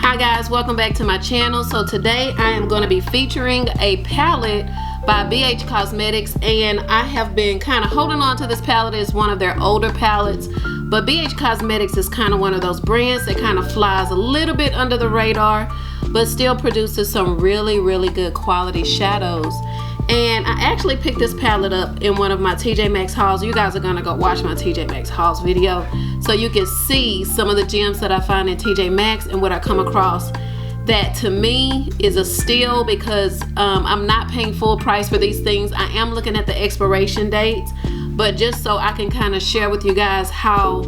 Hi guys, welcome back to my channel. So today I am going to be featuring a palette by BH Cosmetics, and I have been kind of holding on to this palette. It's one of their older palettes, but BH Cosmetics is kind of one of those brands that kind of flies a little bit under the radar but still produces some really good quality shadows. And I actually picked this palette up in one of my TJ Maxx hauls. You guys are gonna go watch my TJ Maxx hauls video so you can see some of the gems that I find in TJ Maxx and what I come across that to me is a steal, because I'm not paying full price for these things. I am looking at the expiration dates, but just so I can kind of share with you guys how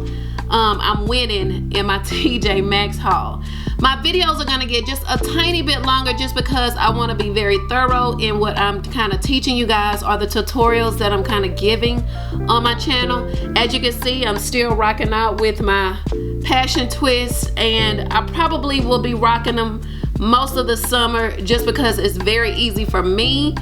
I'm winning in my TJ Maxx haul. My videos are going to get just a tiny bit longer just because I want to be very thorough in what I'm kind of teaching you guys, or the tutorials that I'm kind of giving on my channel. As you can see, I'm still rocking out with my passion twists, and I probably will be rocking them most of the summer just because it's very easy for me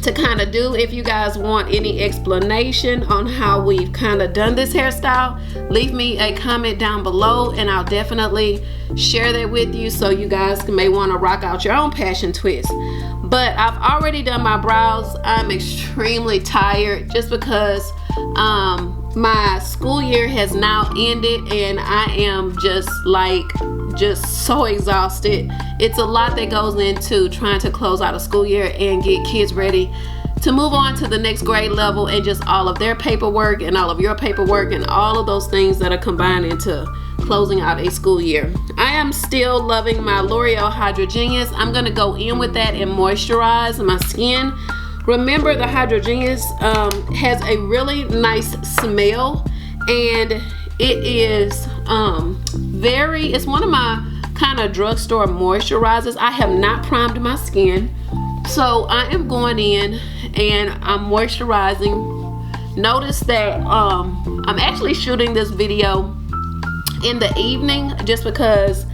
to kind of do. If you guys want any explanation on how we've kind of done this hairstyle, leave me a comment down below and I'll definitely share that with you, so you guys may want to rock out your own passion twist. But I've already done my brows. I'm extremely tired just because my school year has now ended and I am just so exhausted. It's a lot that goes into trying to close out a school year and get kids ready to move on to the next grade level, and just all of their paperwork and all of your paperwork and all of those things that are combined into closing out a school year. I am still loving my L'Oreal Hydrogenius. I'm going to go in with that and moisturize my skin. Remember, the Hydrogenius has a really nice smell, and it is it's one of my kind of drugstore moisturizers. I have not primed my skin, so I am going in and I'm moisturizing. Notice that I'm actually shooting this video in the evening just because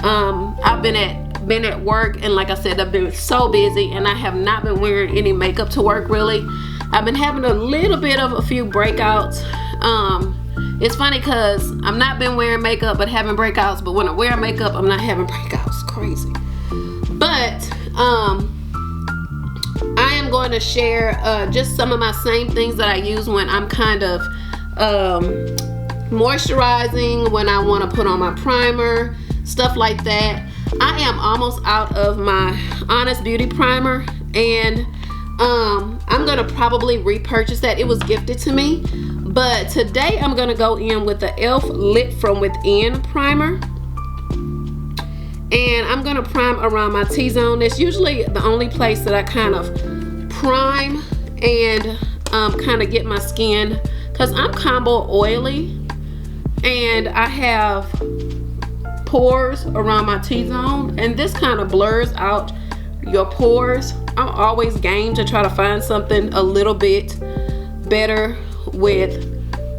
I've been at work, and like I said, I've been so busy and I have not been wearing any makeup to work really. I've been having a little bit of a few breakouts. It's funny because I'm not been wearing makeup but having breakouts, but when I wear makeup I'm not having breakouts. Crazy. But I am going to share just some of my same things that I use when I'm kind of moisturizing, when I want to put on my primer, stuff like that. I am almost out of my Honest Beauty primer, and I'm gonna probably repurchase that. It was gifted to me, but today I'm gonna go in with the e.l.f. Lit From Within primer, and I'm gonna prime around my T-zone. That's usually the only place that I kind of prime and kind of get my skin, because I'm combo oily and I have pores around my T-zone, and this kind of blurs out your pores. I'm always game to try to find something a little bit better with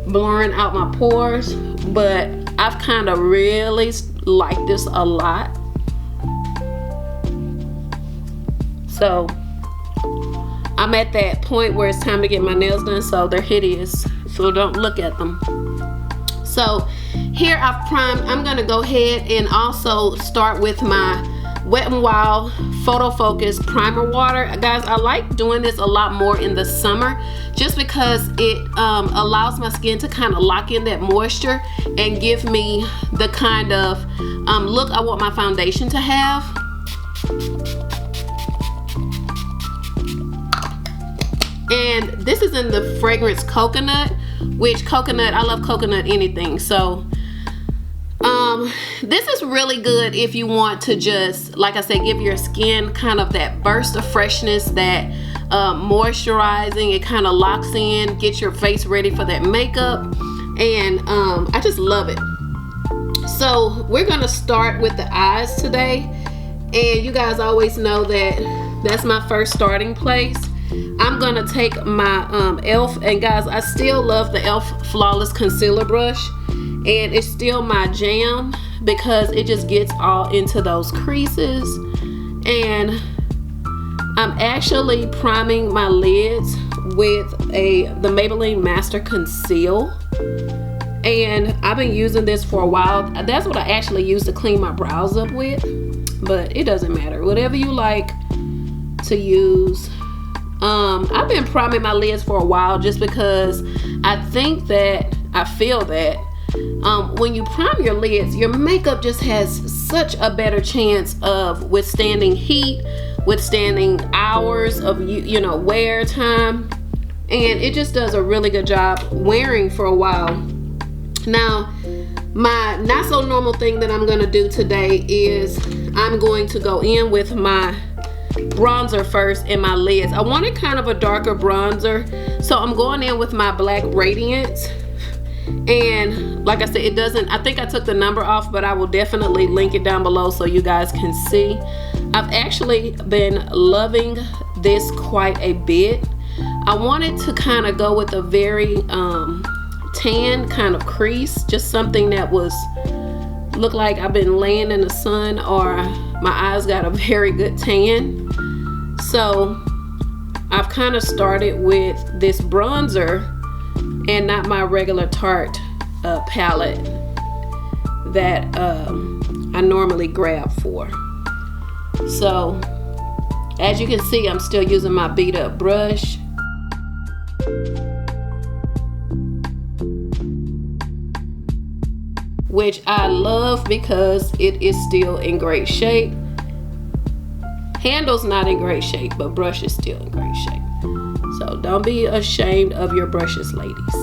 blurring out my pores, but I've kind of really liked this a lot. So I'm at that point where it's time to get my nails done, so they're hideous, so don't look at them. So here I've primed. I'm gonna go ahead and also start with my Wet n Wild Photo Focus Primer Water. Guys, I like doing this a lot more in the summer just because it allows my skin to kind of lock in that moisture and give me the kind of look I want my foundation to have. And this is in the fragrance Coconut, which coconut, I love coconut anything. So this is really good if you want to just, like I said, give your skin kind of that burst of freshness, that moisturizing. It kind of locks in, get your face ready for that makeup, and I just love it. So we're gonna start with the eyes today, and you guys always know that that's my first starting place. I'm gonna take my e.l.f. and guys, I still love the e.l.f. Flawless Concealer Brush, and it's still my jam because it just gets all into those creases. And I'm actually priming my lids with the Maybelline Master Conceal, and I've been using this for a while. That's what I actually use to clean my brows up with, but it doesn't matter. Whatever you like to use. I've been priming my lids for a while just because I feel that when you prime your lids, your makeup just has such a better chance of withstanding heat, withstanding hours of wear time, and it just does a really good job wearing for a while. Now, my not so normal thing that I'm going to do today is I'm going to go in with my bronzer first in my lids. I wanted kind of a darker bronzer, so I'm going in with my black Radiance. And like I said, it doesn't, I think I took the number off, but I will definitely link it down below so you guys can see. I've actually been loving this quite a bit. I wanted to kind of go with a very tan kind of crease, just something that looked like I've been laying in the sun or my eyes got a very good tan. So I've kind of started with this bronzer and not my regular Tarte palette that I normally grab for. So as you can see, I'm still using my beat up brush. Which I love because it is still in great shape. Handle's not in great shape, but brush is still in great shape. So don't be ashamed of your brushes, ladies.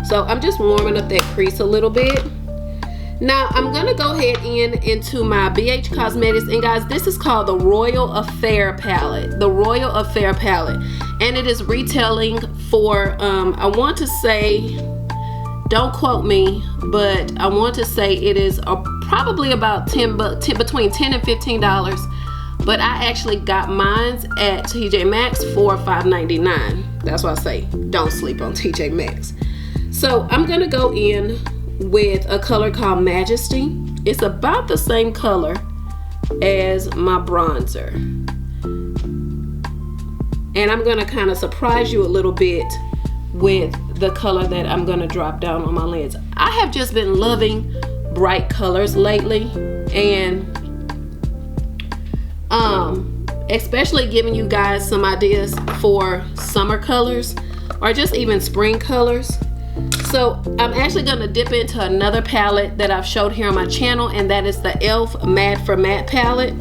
So I'm just warming up that crease a little bit. Now I'm gonna go ahead into my BH Cosmetics, and guys, this is called the Royal Affair palette. The Royal Affair palette, and it is retailing for I want to say, don't quote me, but I want to say it is probably about between $10 and $15. But I actually got mine at TJ Maxx for $5.99. That's why I say don't sleep on TJ Maxx. So I'm gonna go in with a color called Majesty. It's about the same color as my bronzer. And I'm gonna kind of surprise you a little bit with the color that I'm gonna drop down on my lids. I have just been loving bright colors lately, and especially giving you guys some ideas for summer colors or just even spring colors. So I'm actually gonna dip into another palette that I've showed here on my channel, and that is the e.l.f. Matte for Matte palette,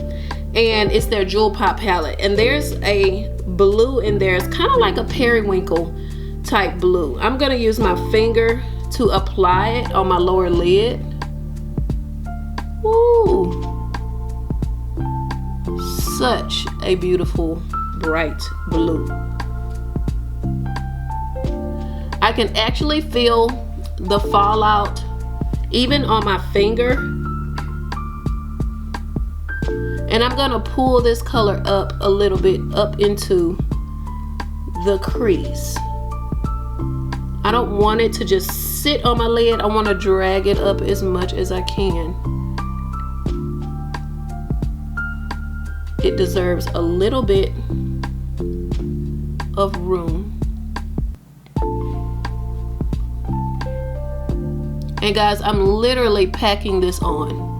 and it's their Jewel Pop palette. And there's a blue in there. It's kind of like a periwinkle type blue. I'm gonna use my finger to apply it on my lower lid. Ooh, such a beautiful bright blue. I can actually feel the fallout even on my finger, and I'm gonna pull this color up a little bit up into the crease. I don't want it to just sit on my lid. I want to drag it up as much as I can. It deserves a little bit of room. And guys, I'm literally packing this on.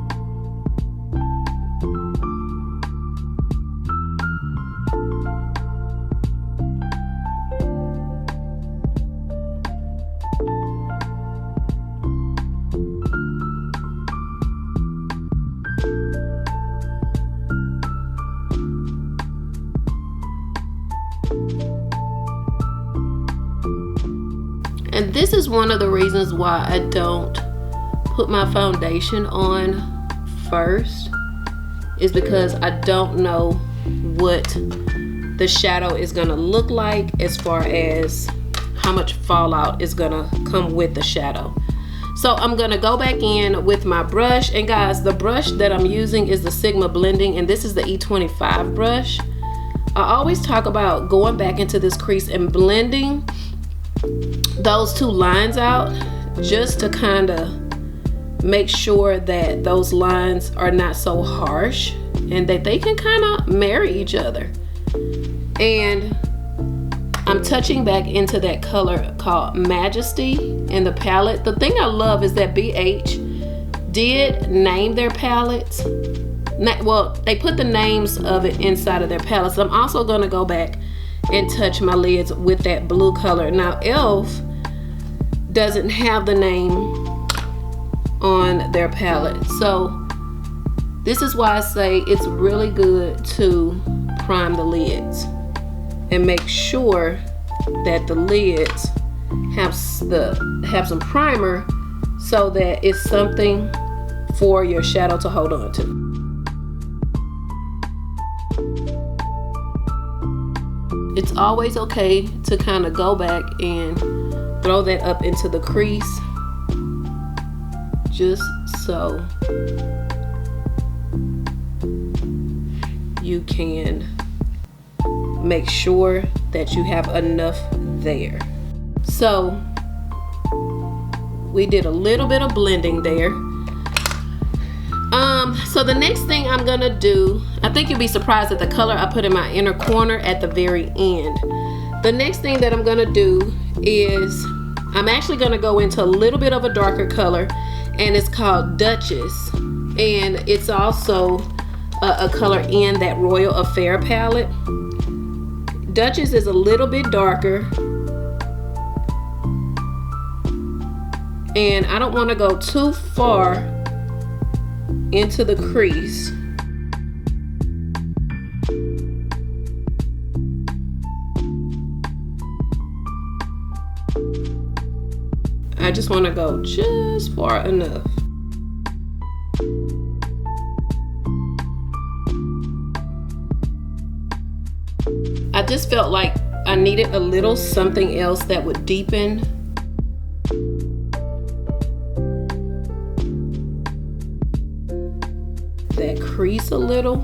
And this is one of the reasons why I don't put my foundation on first, is because I don't know what the shadow is gonna look like as far as how much fallout is gonna come with the shadow. So I'm gonna go back in with my brush, and guys, the brush that I'm using is the Sigma Blending, and this is the E25 brush. I always talk about going back into this crease and blending those two lines out, just to kind of make sure that those lines are not so harsh and that they can kind of marry each other. And I'm touching back into that color called Majesty in the palette. The thing I love is that BH did name their palettes. Well, they put the names of it inside of their palettes. I'm also gonna go back and touch my lids with that blue color. Now, e.l.f. doesn't have the name on their palette. So this is why I say it's really good to prime the lids and make sure that the lids have some primer so that it's something for your shadow to hold on to. It's always okay to kind of go back and throw that up into the crease, just so you can make sure that you have enough there. So we did a little bit of blending there. So the next thing I'm gonna do, I think you'll be surprised at the color I put in my inner corner at the very end. The next thing that I'm gonna do is I'm actually gonna go into a little bit of a darker color, and it's called Duchess, and it's also a color in that Royal Affair palette. Duchess is a little bit darker, and I don't want to go too far into the crease. I just want to go just far enough. I just felt like I needed a little something else that would deepen that crease a little.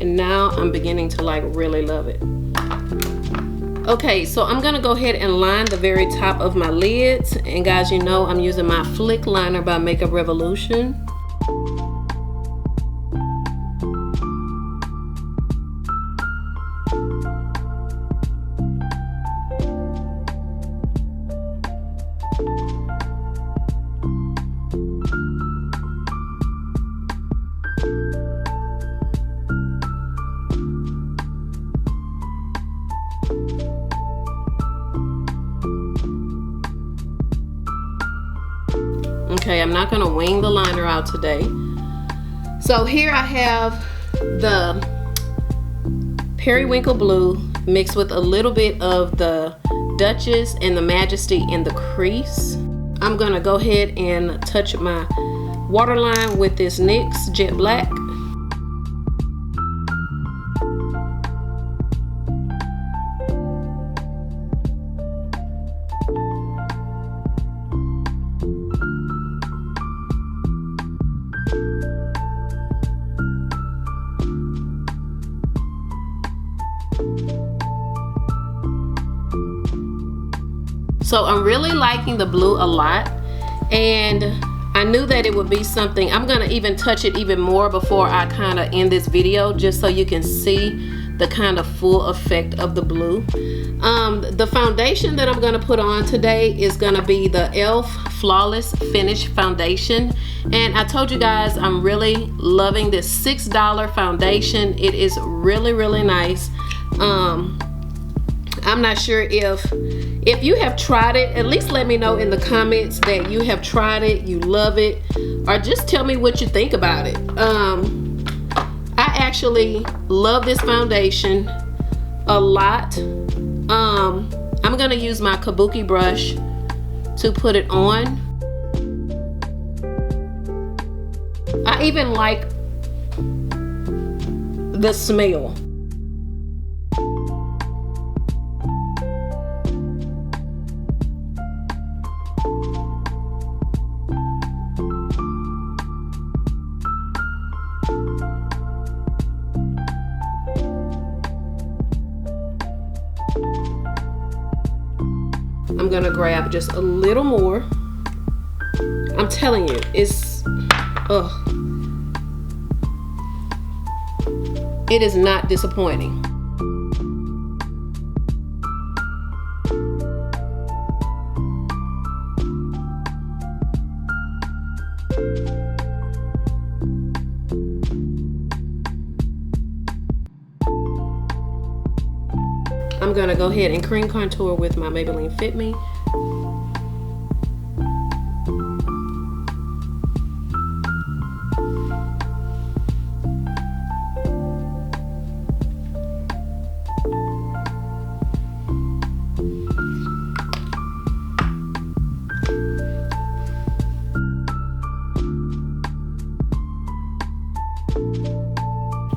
And now I'm beginning to like really love it. Okay, so I'm gonna go ahead and line the very top of my lids. And guys, you know I'm using my Flick Liner by Makeup Revolution. Okay, I'm not gonna wing the liner out today. So here I have the Periwinkle Blue mixed with a little bit of the Duchess and the Majesty in the crease. I'm gonna go ahead and touch my waterline with this NYX Jet Black. So I'm really liking the blue a lot, and I knew that it would be something. I'm gonna even touch it even more before I kind of end this video, just so you can see the kind of full effect of the blue. The foundation that I'm gonna put on today is gonna be the e.l.f. Flawless Finish Foundation. And I told you guys I'm really loving this $6 foundation. It is really, really nice. I'm not sure if you have tried it. At least let me know in the comments that you have tried it, you love it, or just tell me what you think about it. I actually love this foundation a lot. I'm gonna use my Kabuki brush to put it on. I even like the smell. I'm gonna grab just a little more. I'm telling you, it's Ugh. It is not disappointing. I'm gonna go ahead and cream contour with my Maybelline Fit Me.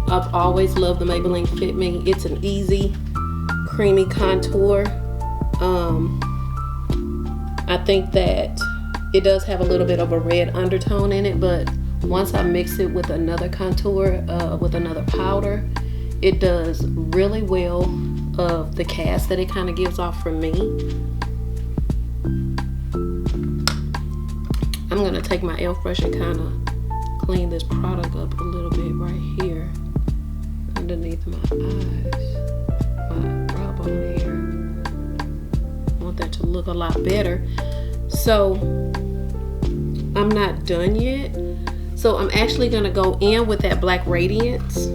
I've always loved the Maybelline Fit Me. It's an easy, creamy contour. I think that it does have a little bit of a red undertone in it, but once I mix it with another contour, with another powder, it does really well of the cast that it kind of gives off for me. I'm gonna take my e.l.f. brush and kind of clean this product up a little bit right here underneath my eyes, my brow bone here. I want that to look a lot better. So I'm not done yet. So I'm actually gonna go in with that Black Radiance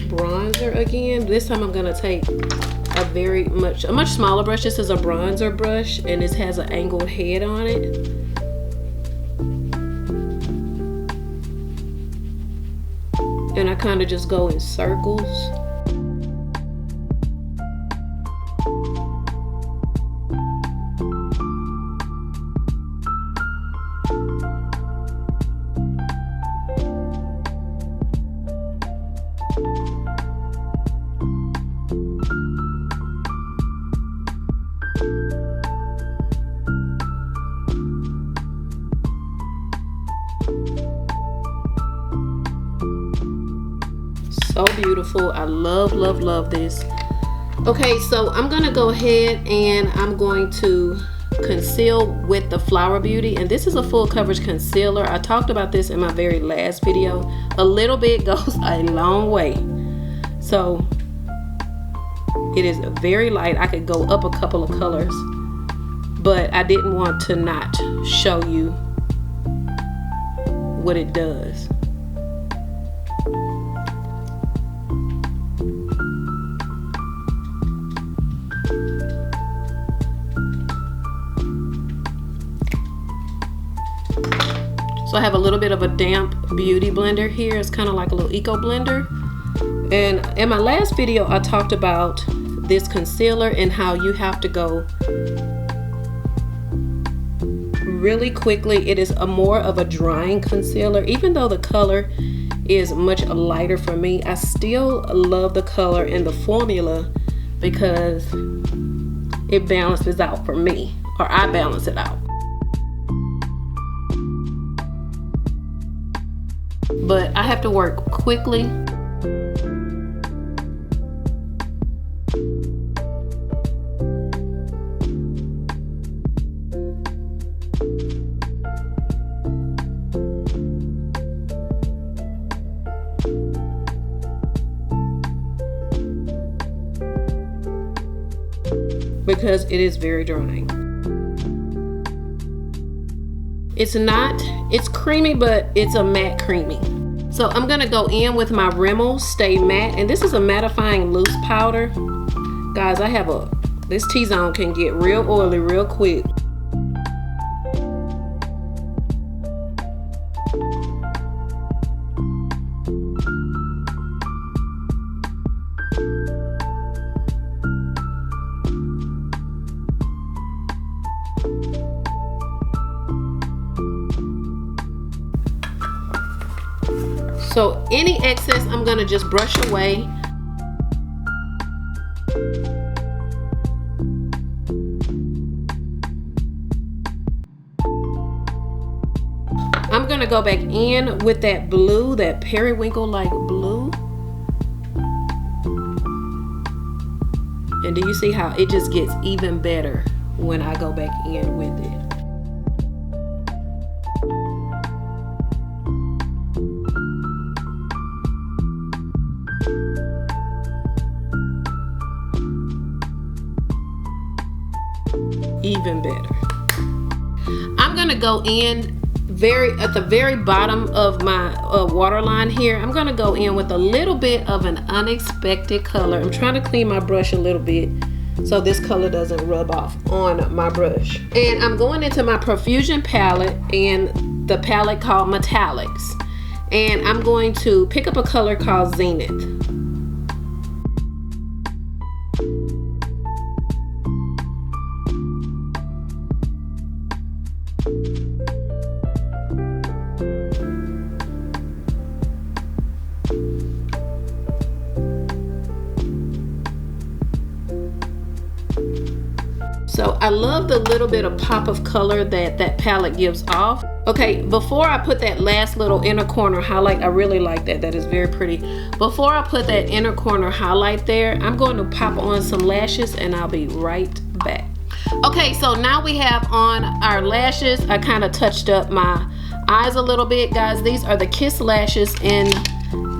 bronzer again. This time I'm gonna take a much smaller brush. This is a bronzer brush and this has an angled head on it. And I kind of just go in circles. So beautiful. I love this. Okay, so I'm gonna go ahead and I'm going to conceal with the Flower Beauty, and this is a full coverage concealer. I talked about this in my very last video. A little bit goes a long way. So it is very light. I could go up a couple of colors, but I didn't want to not show you what it does. So I have a little bit of a damp beauty blender here. It's kind of like a little eco blender. And in my last video, I talked about this concealer and how you have to go really quickly. It is more of a drying concealer. Even though the color is much lighter for me, I still love the color and the formula because it balances out for me, or I balance it out. But I have to work quickly. Because it is very drying. It's creamy, but it's a matte creamy. So I'm gonna go in with my Rimmel Stay Matte, and this is a mattifying loose powder. Guys, this T-zone can get real oily real quick. So any excess, I'm gonna just brush away. I'm gonna go back in with that blue, that periwinkle-like blue. And do you see how it just gets even better when I go back in with it? even better. I'm gonna go in at the very bottom of my waterline here. I'm gonna go in with a little bit of an unexpected color. I'm trying to clean my brush a little bit so this color doesn't rub off on my brush. And I'm going into my Profusion palette and the palette called Metallics. And I'm going to pick up a color called Zenith. So I love the little bit of pop of color that palette gives off. Okay, before I put that last little inner corner highlight, I really like that. That is very pretty. Before I put that inner corner highlight there, I'm going to pop on some lashes and I'll be right back. Okay, so now we have on our lashes. I kind of touched up my eyes a little bit, guys. These are the Kiss lashes in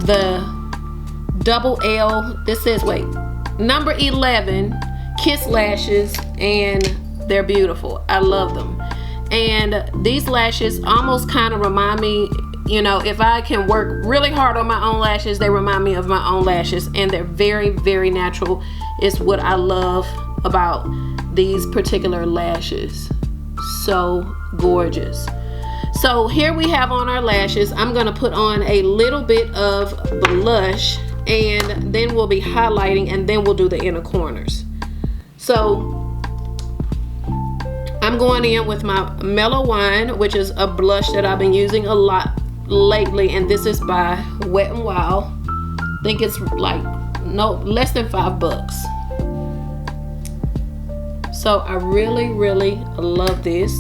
the double L. This says, wait, number 11. Kiss lashes, and they're beautiful. I love them. And these lashes almost kind of remind me, you know, if I can work really hard on my own lashes, they remind me of my own lashes, and they're very, very natural. It's what I love about these particular lashes. So gorgeous. So here we have on our lashes. I'm gonna put on a little bit of blush, and then we'll be highlighting, and then we'll do the inner corners. So I'm going in with my Mellow Wine, which is a blush that I've been using a lot lately, and this is by Wet n Wild. I think it's like less than $5. So I really, really love this.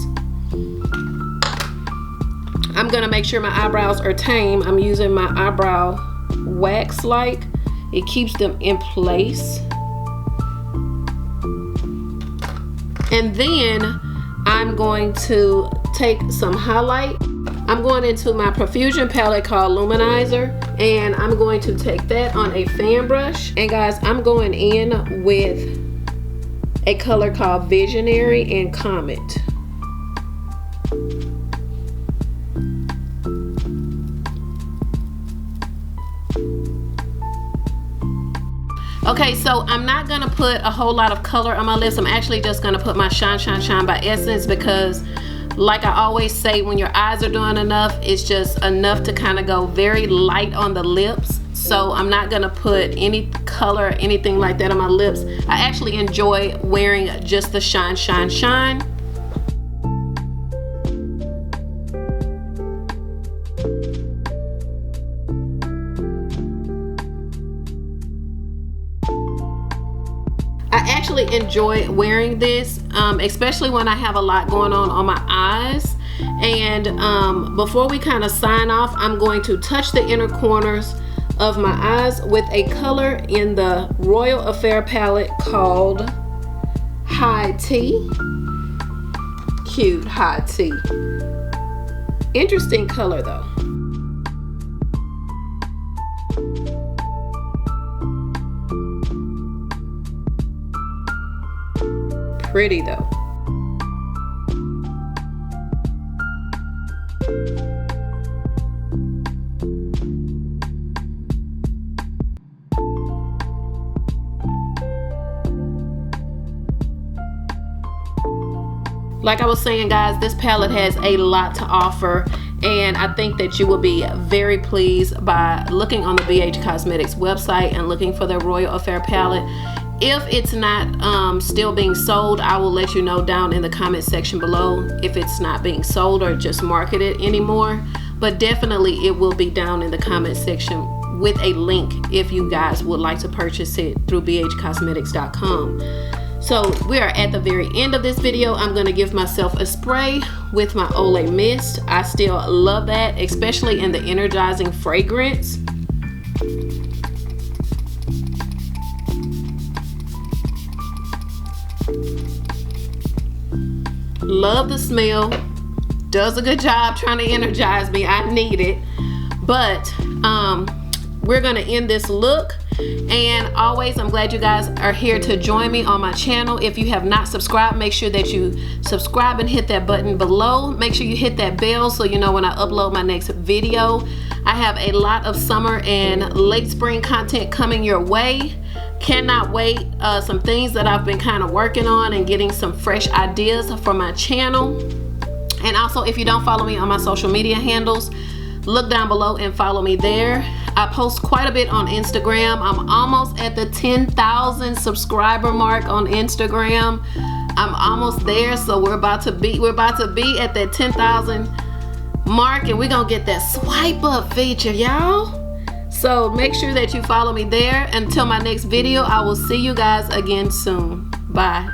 I'm gonna make sure my eyebrows are tame. I'm using my eyebrow wax like. It keeps them in place. And then I'm going to take some highlight. I'm going into my Profusion palette called Luminizer, and I'm going to take that on a fan brush. And guys, I'm going in with a color called Visionary and Comet. Okay, so I'm not gonna put a whole lot of color on my lips. I'm actually just gonna put my Shine Shine Shine by Essence, because like I always say, when your eyes are doing enough, it's just enough to kind of go very light on the lips. So I'm not gonna put any color or anything like that on my lips. I actually enjoy wearing just the Shine Shine Shine. I actually enjoy wearing this, especially when I have a lot going on my eyes. And before we kind of sign off, I'm going to touch the inner corners of my eyes with a color in the Royal Affair palette called High Tea. Cute, High Tea. Interesting color though. Pretty though. Like I was saying, guys, this palette has a lot to offer, and I think that you will be very pleased by looking on the BH Cosmetics website and looking for their Royal Affair palette. If it's not still being sold, I will let you know down in the comment section below if it's not being sold or just marketed anymore. But definitely it will be down in the comment section with a link if you guys would like to purchase it through bhcosmetics.com. So we are at the very end of this video. I'm going to give myself a spray with my Olay mist. I still love that, especially in the energizing fragrance. Love the smell. Does a good job trying to energize me. I need it. But we're going to end this look, And always, I'm glad you guys are here to join me on my channel. If you have not subscribed, make sure that you subscribe and hit that button below. Make sure you hit that bell so you know when I upload my next video. I have a lot of summer and late spring content coming your way. Cannot wait. Some things that I've been kind of working on and getting some fresh ideas for my channel. And also, if you don't follow me on my social media handles, look down below and follow me there. I post quite a bit on Instagram. I'm almost at the 10,000 subscriber mark on Instagram. I'm almost there, so we're about to be at that 10,000 mark, and we're gonna get that swipe up feature, y'all. So make sure that you follow me there. Until my next video, I will see you guys again soon. Bye.